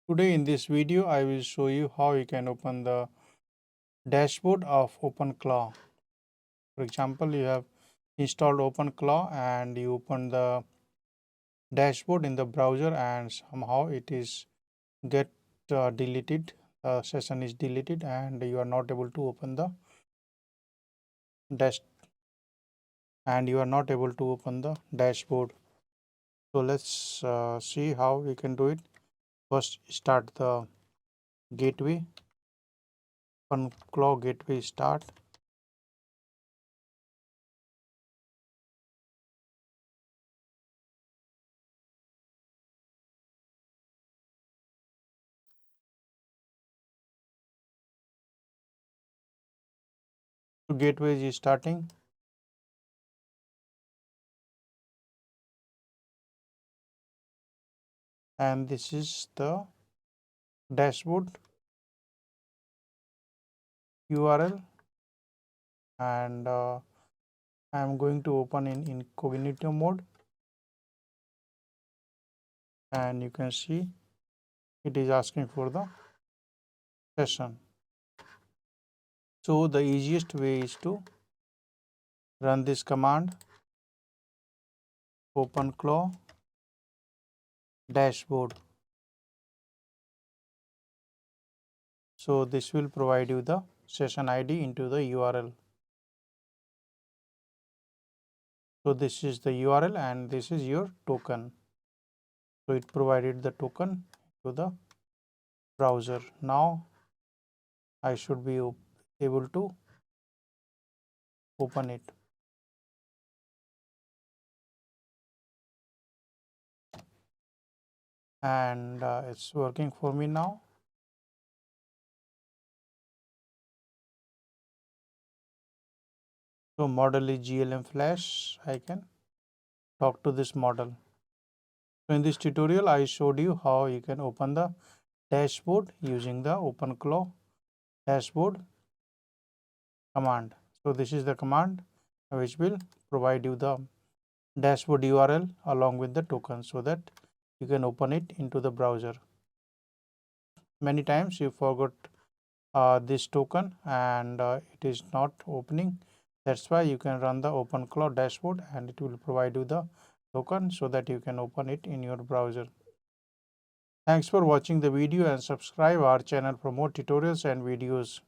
Today in this video, I will show you how you can open the dashboard of OpenClaw. For example, you have installed OpenClaw and you open the dashboard in the browser and somehow it is get deleted. The session is deleted and you are not able to open the dash and you are not able to open the dashboard. So let's see how we can do it. First, start the gateway. OpenClaw gateway start. So gateway is starting. And this is the dashboard URL, and I am going to open in incognito mode, and you can see it is asking for the session. So the easiest way is to run this command OpenClaw dashboard. So this will provide you the session ID into the URL. So this is the URL and this is your token. So it provided the token to the browser. Now I should be able to open it. And it's working for me now. So model is GLM Flash. I can talk to this model. So in this tutorial, I showed you how you can open the dashboard using the OpenClaw dashboard command. So this is the command which will provide you the dashboard URL along with the token so that you can open it into the browser. Many times you forgot this token and it is not opening. That's why you can run the OpenClaw dashboard and it will provide you the token so that you can open it in your browser. Thanks for watching the video and subscribe our channel for more tutorials and videos.